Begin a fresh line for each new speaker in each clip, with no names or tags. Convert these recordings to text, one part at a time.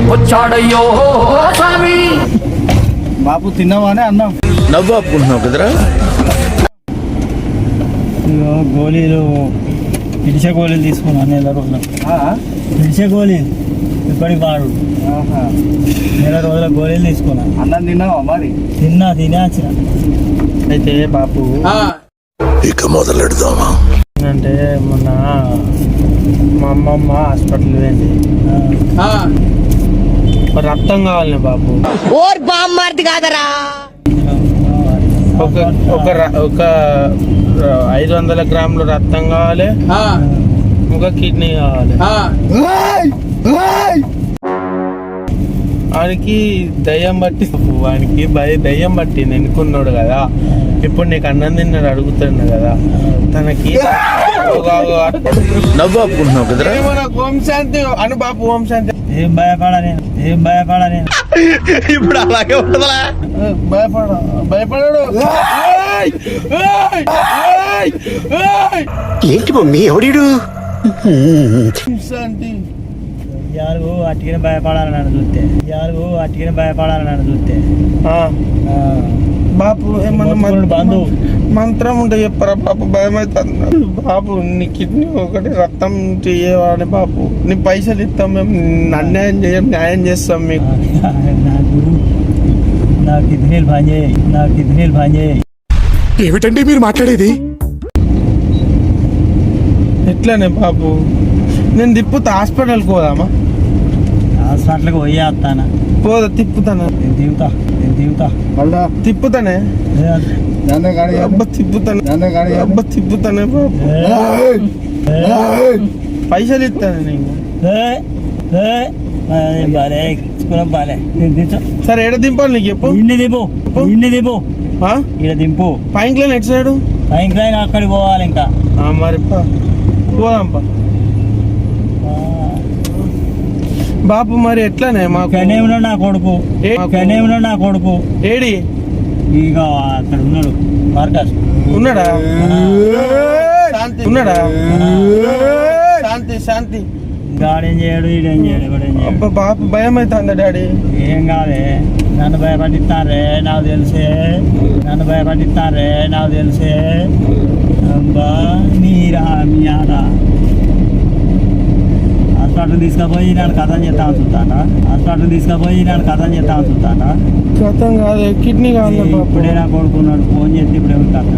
వచ్చాడయ్యో స్వామి.
బాపు తిన్నావానే అన్నం
నవ్వు ఆపుకుంటున్నావు కదరా.
గోళీలు పిలిచే గోళీలు తీసుకున్నాను నెల రోజులు. పిలిచే గోళీలు ఇప్పటికి వాడు నెల రోజుల గోళీలు తీసుకున్నాను. అన్నం తిన్నావా మరి? తినేసిన. అయితే బాపు
ఇక మొదలెడదామా
అంటే మొన్న మా అమ్మమ్మ హాస్పిటల్ పోయింది. రక్తం కావాలి బాబు. ఒక 500 గ్రాములు రక్తం కావాలి, ఒక కిడ్నీ కావాలి. వానికి దయ్యం బట్టి దయ్యం బట్టి ఎన్నుకున్నాడు కదా. ఇప్పుడు నీకు అన్నం తిన్నాడు అడుగుతున్నా కదా, తనకి
నవ్వు ఆపుకుంటున్నావు కదరా.
ఓం శాంతి అను బాపు. ఓం శాంతి. ఏం భయపడా నేను
ఇప్పుడు అలాగే ఉంటుందా?
భయపడాడు.
ఏంటి మమ్మీ ఎవడు?
శాంతి
అట్టిగా భయపడాలని చూస్తే
బాపు ఏమన్నా
బంధు
మంత్రం ఉంటే చెప్పరా బాపు? భయమవుతుంది బాపు. నీ కిడ్నీ ఒకటి రక్తం చేయవాడి బాపు. నీ పైసలు ఇస్తాం మేము, న్యాయం చేస్తాం మీకు.
నా కిడ్నీలు పని చేయి.
ఏమిటండి మీరు మాట్లాడేది?
ఎట్లానే బాపు? నేను తిప్పుతా. హాస్పిటల్కి పోదామా?
హాస్పిటల్కి పోయేస్తానా?
పోదా తిప్పుతానా?
నేను దిగుతా
మళ్ళా తిప్పుతానే. తిప్పుతానే బాపు. పైసలు ఇస్తాను నీకు. సరే ఎడ దింపాలి నీకు చెప్పు.
ఇన్ని దింపు ఇక్కడ దింపు.
పైంక్ లైన్ ఎటు సైడు?
పైంక్ లైన్ అక్కడికి పోవాలి. ఇంకా
మరి పోదాంపా బాపు. మరి ఎట్లానే మాకు
కనేములో నా కొడుకు
ఏడి
ఇక అక్కడ ఉన్నాడు. మార్కస్
ఉన్నాడా? శాంతి
గాడేం చేయడు, ఈడేం చేయడు.
బాపు భయం అవుతుందా డాడీ?
ఏం కాదే, నన్ను భయపడిస్తారే నాకు తెలిసే. అబ్బా మీరా మీ ఆడ హాస్పిటల్ తీసుకుపోయి నన్ను కథం చేస్తాను చూస్తానా?
కథం కాదు, కిడ్నీ కావాలి.
ఇప్పుడే నా కొడుకున్నాడు ఫోన్ చేస్తే ఇప్పుడే ఉంటాను.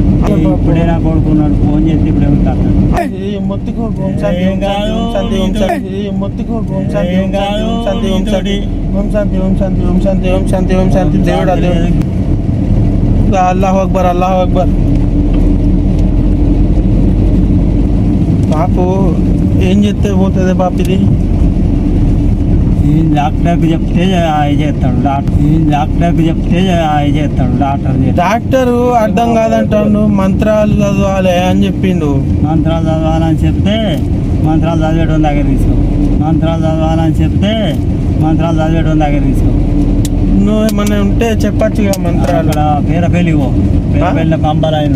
అల్లాహు అక్బర్. బాపు ఏం చెప్తే పోతుంది బాపు? ఇది
డాక్టర్కి చెప్తే చేస్తాడు.
డాక్టర్ అర్థం కాదంటాడు. మంత్రాలు చదవాలి అని చెప్పిండు.
మంత్రాలు చదవాలని చెప్తే మంత్రాలు చదివేటోని దగ్గర తీసుకో.
నువ్వు ఏమన్నా ఉంటే చెప్పచ్చుగా మంత్రాలు.
పేరపల్లి పంబరాయన.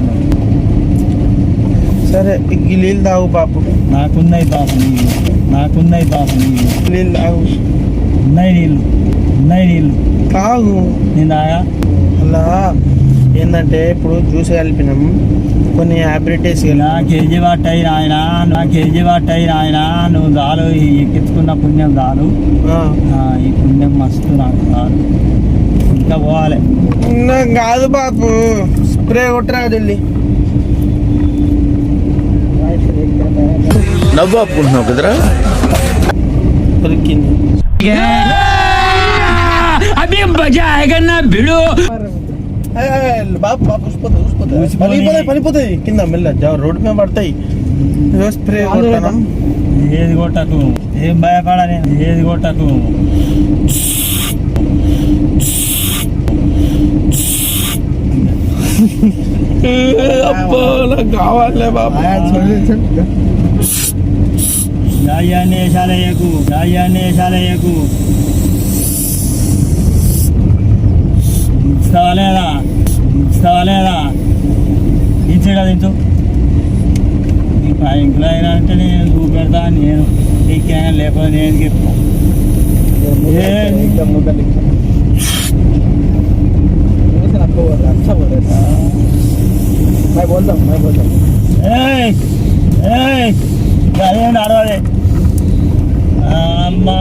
సరే ఈ నీళ్ళు తాగు బాపు.
నాకున్నాయి బాపు నీళ్ళు.
నీళ్ళు తాగు.
ఉన్నాయి నీళ్ళు
తాగు.
నేను
అలా ఏంటంటే ఇప్పుడు జ్యూస్ కలిపినాం, కొన్ని హ్యాబిలిటీస్.
నా కేజీ పట్టాయి నాయన. నువ్వు చాలు ఎక్కించుకున్న పుణ్యం చాలు. ఈ పుణ్యం మస్తు నాకు చాలు. ఇంకా పోవాలి.
కాదు బాపు, స్ప్రే కొట్టరా ఢిల్లీ.
నవ్వు ఆపుకుంటున్నావు కదరా.
అభి మజా ఆయేగా నా భిడో.
బాపు పనిపోతాయి కింద మెల్ల రోడ్డు మీద పడతాయి. స్ప్రే కొట్టాను.
ఏది కొట్టకు, ఏం భయపడని.
అబ్బో నాకు కావాలే బాబు.
గాయాన్ని శాలయ్యకు ఇస్తావాలేదా ఇచ్చాడా తింటూ నీ పైంకులు అయినా అంటే నేను చూపెడతా. నేను ఎక్కాను లేకపోతే నేను చెప్తాను. అదే నడవాలి అమ్మా